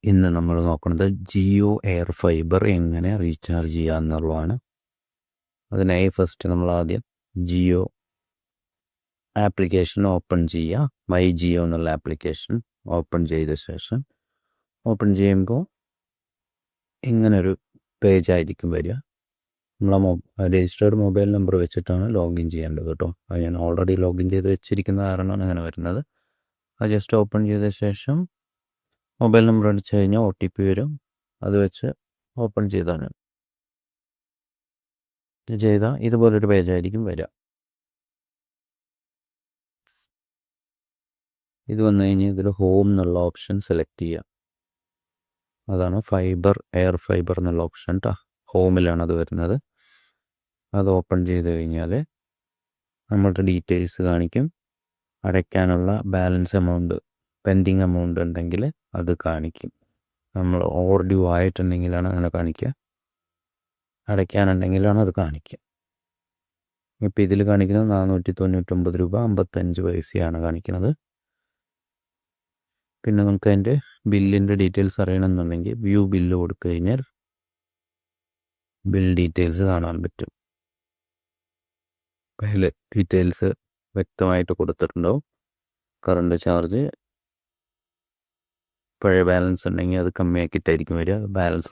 ഇന്ന് നമ്മൾ നോക്കുന്നത് ജിയോ എയർ ഫൈബർ എങ്ങനെ റീചാർജ് ചെയ്യുക എന്നുള്ളതാണ്. അതിനായി ഫസ്റ്റ് നമ്മൾ ആദ്യം ജിയോ ആപ്ലിക്കേഷൻ ഓപ്പൺ ചെയ്യുക. മൈ ജിയോ എന്നുള്ള ആപ്ലിക്കേഷൻ ഓപ്പൺ ചെയ്ത ശേഷം ഓപ്പൺ ചെയ്യുമ്പോൾ ഇങ്ങനൊരു പേജ് ആയിരിക്കും വരിക. നമ്മളെ രജിസ്റ്റേർഡ് മൊബൈൽ നമ്പർ വെച്ചിട്ടാണ് ലോഗിൻ ചെയ്യേണ്ടത് കേട്ടോ. അത് ഞാൻ ഓൾറെഡി ലോഗിൻ ചെയ്ത് വെച്ചിരിക്കുന്ന കാരണമാണ് അങ്ങനെ വരുന്നത്. അത് ജസ്റ്റ് ഓപ്പൺ ചെയ്ത ശേഷം മൊബൈൽ നമ്പർ അടിച്ചു കഴിഞ്ഞാൽ OTP വരും. അത് വെച്ച് ഓപ്പൺ ചെയ്താൽ ഇതുപോലൊരു പേജായിരിക്കും വരിക. ഇത് വന്നു കഴിഞ്ഞാൽ ഇതിൽ ഹോം എന്നുള്ള ഓപ്ഷൻ സെലക്ട് ചെയ്യുക. അതാണ് എയർ ഫൈബർ എന്നുള്ള ഓപ്ഷൻ കേട്ടോ. ഹോമിലാണ് അത് വരുന്നത്. അത് ഓപ്പൺ ചെയ്ത് കഴിഞ്ഞാൽ നമ്മളുടെ ഡീറ്റെയിൽസ് കാണിക്കും. അടയ്ക്കാനുള്ള ബാലൻസ് എമൗണ്ട്, പെൻഡിങ് എമൗണ്ട് ഉണ്ടെങ്കിൽ അത് കാണിക്കും. നമ്മൾ ഓവർ ഡ്യൂ ആയിട്ടുണ്ടെങ്കിലാണ് അങ്ങനെ കാണിക്കുക, അടയ്ക്കാനുണ്ടെങ്കിലാണ് അത് കാണിക്കുക. ഇപ്പോൾ ഇതിൽ കാണിക്കുന്നത് 499 രൂപ 55 പൈസയാണ് കാണിക്കുന്നത്. പിന്നെ നമുക്ക് അതിൻ്റെ ബില്ലിൻ്റെ ഡീറ്റെയിൽസ് അറിയണമെന്നുണ്ടെങ്കിൽ വ്യൂ ബില്ല് കൊടുത്തു കഴിഞ്ഞാൽ ബിൽ ഡീറ്റെയിൽസ് കാണാൻ പറ്റും. അതിൽ ഡീറ്റെയിൽസ് വ്യക്തമായിട്ട് കൊടുത്തിട്ടുണ്ടാവും. കറണ്ട് ചാർജ്, പഴയ ബാലൻസ് ഉണ്ടെങ്കിൽ അത് കമ്മിയാക്കിയിട്ടായിരിക്കും വരിക. ബാലൻസ്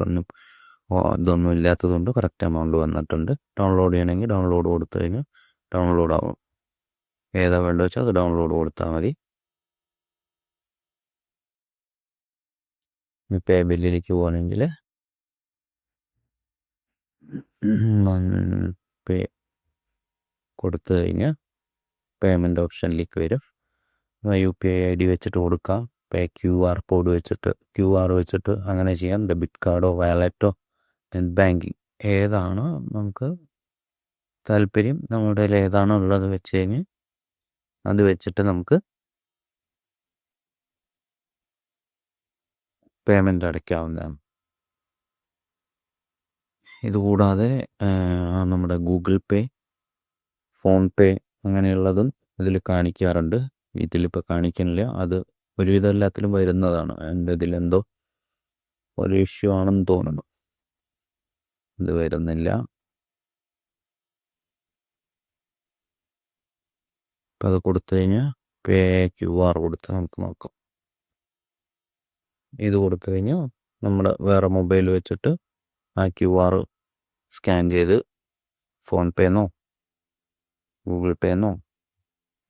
ഇതൊന്നും ഇല്ലാത്തതുകൊണ്ട് കറക്റ്റ് എമൗണ്ട് വന്നിട്ടുണ്ട്. ഡൗൺലോഡ് ചെയ്യണമെങ്കിൽ ഡൗൺലോഡ് കൊടുത്തു കഴിഞ്ഞാൽ ഡൗൺലോഡ് ആവും. ഏതാ വേണ്ടത് വെച്ചാൽ അത് ഡൗൺലോഡ് കൊടുത്താൽ മതി. പേ ബില്ലിലേക്ക് പോകണമെങ്കിൽ പേ കൊടുത്തു കഴിഞ്ഞാൽ പേയ്മെൻറ്റ് ഓപ്ഷനിലേക്ക് വരും. UPI ID വെച്ചിട്ട് കൊടുക്കാം. പേ QR കോഡ് വെച്ചിട്ട് QR വെച്ചിട്ട് അങ്ങനെ ചെയ്യാം. ഡെബിറ്റ് കാർഡോ വാലറ്റോ നെറ്റ് ബാങ്കിങ് ഏതാണോ നമുക്ക് താല്പര്യം, നമ്മുടെ കയ്യിൽ ഏതാണോ ഉള്ളത് വെച്ച് കഴിഞ്ഞ് അത് വെച്ചിട്ട് നമുക്ക് പേയ്മെൻറ്റ് അടയ്ക്കാവുന്നതാണ്. ഇതുകൂടാതെ നമ്മുടെ ഗൂഗിൾ പേ, ഫോൺ പേ അങ്ങനെയുള്ളതും ഇതിൽ കാണിക്കാറുണ്ട്. ഇതിലിപ്പോൾ കാണിക്കുന്നില്ല. അത് ഒരുവിധം എല്ലാത്തിലും വരുന്നതാണ്. എൻ്റെ ഇതിലെന്തോ ഒരു ഇഷ്യൂ ആണെന്ന് തോന്നുന്നു, ഇത് വരുന്നില്ല. അപ്പം അത് കൊടുത്തു കഴിഞ്ഞാൽ പേ QR കൊടുത്ത് നമുക്ക് നോക്കാം. ഇത് കൊടുത്തു കഴിഞ്ഞാൽ നമ്മുടെ വേറെ മൊബൈൽ വെച്ചിട്ട് ആ QR സ്കാൻ ചെയ്ത് ഫോൺ പേന്നോ ഗൂഗിൾ പേന്നോ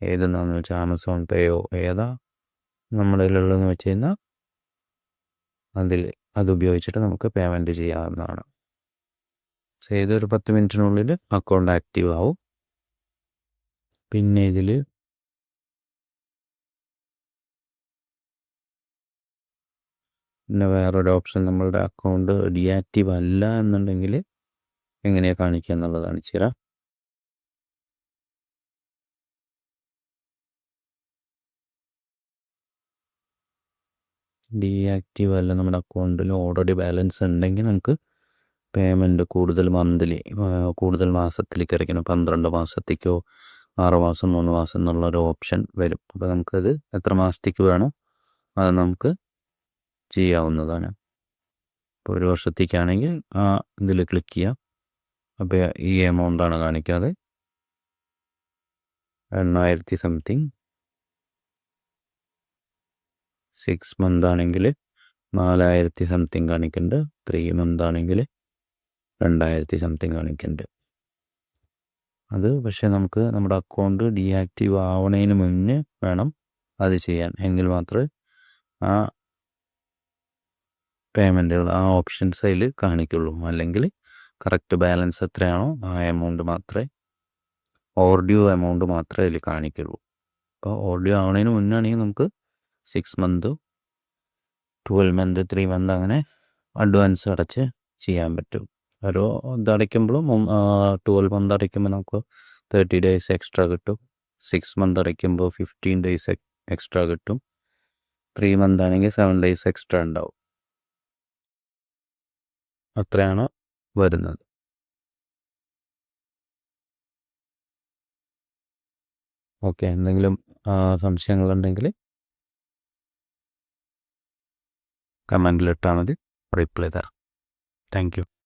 ഏതെന്നാന്ന് വെച്ചാൽ ആമസോൺ പേയോ ഏതാ നമ്മുടെ കയ്യിലുള്ളതെന്ന് വെച്ച് കഴിഞ്ഞാൽ അത് ഉപയോഗിച്ചിട്ട് നമുക്ക് പേയ്മെൻറ്റ് ചെയ്യാവുന്നതാണ്. ഏതൊരു 10 മിനിറ്റിനുള്ളിൽ അക്കൗണ്ട് ആക്റ്റീവ് ആവും. പിന്നെ ഇതിൽ പിന്നെ വേറൊരു ഓപ്ഷൻ, നമ്മളുടെ അക്കൗണ്ട് ഡീആക്റ്റീവ് അല്ല എന്നുണ്ടെങ്കിൽ എങ്ങനെയാണ് കാണിക്കുക എന്നുള്ളത് കാണിച്ചു തരാം. ഡീആക്റ്റീവ് അല്ല, നമ്മുടെ അക്കൗണ്ടിൽ ഓൾറെഡി ബാലൻസ് ഉണ്ടെങ്കിൽ നമുക്ക് പേയ്മെൻറ്റ് കൂടുതൽ മാസത്തിലേക്ക് അടയ്ക്കണം. 12 മാസത്തേക്കോ 6 മാസം 3 മാസം എന്നുള്ളൊരു ഓപ്ഷൻ വരും. അപ്പോൾ നമുക്കത് എത്ര മാസത്തേക്ക് വേണോ അത് നമുക്ക് ചെയ്യാവുന്നതാണ്. ഇപ്പോൾ 1 വർഷത്തേക്കാണെങ്കിൽ ആ ഇതിൽ ക്ലിക്ക് ചെയ്യാം. അപ്പോൾ ഈ എമൗണ്ടാണ് കാണിക്കുന്നത്, 8,000 സംതിങ്. 6 മന്ത് ആണെങ്കിൽ 4,000 സംതിങ് കാണിക്കുന്നുണ്ട്. 3 മന്ത് ആണെങ്കിൽ 2,000 സംതിങ് കാണിക്കുന്നുണ്ട്. അത് പക്ഷേ നമുക്ക് നമ്മുടെ അക്കൗണ്ട് ഡീആക്റ്റീവ് ആവണതിന് മുന്നേ വേണം അത് ചെയ്യാൻ. എങ്കിൽ മാത്രമേ ആ പേയ്മെൻറ്റുകൾ, ആ ഓപ്ഷൻസ് അതിൽ കാണിക്കുള്ളൂ. അല്ലെങ്കിൽ കറക്റ്റ് ബാലൻസ് എത്രയാണോ ആ എമൗണ്ട് മാത്രമേ, ഓവർ ഡ്യൂ എമൗണ്ട് മാത്രമേ അതിൽ കാണിക്കുള്ളൂ. അപ്പോൾ ഓവർ ഡ്യൂ ആവണതിന് മുന്നാണെങ്കിൽ നമുക്ക് 6 മന്ത് 12 മന്ത് 3 മന്ത് അങ്ങനെ അഡ്വാൻസ് അടച്ച് ചെയ്യാൻ പറ്റും. ഓരോ ഇതടയ്ക്കുമ്പോഴും 12 മന്ത് അടയ്ക്കുമ്പോൾ നമുക്ക് 30 ഡേയ്സ് എക്സ്ട്രാ കിട്ടും. 6 മന്ത് അടയ്ക്കുമ്പോൾ 15 ഡേയ്സ് എക്സ്ട്രാ കിട്ടും. 3 മന്ത് ആണെങ്കിൽ 7 ഡേയ്സ് എക്സ്ട്രാ ഉണ്ടാവും. അത്രയാണ് വരുന്നത്. ഓക്കെ, എന്തെങ്കിലും സംശയങ്ങളുണ്ടെങ്കിൽ കമൻറ്റിലിട്ടാൽ മതി, റിപ്ലൈ തരാം. Thank you.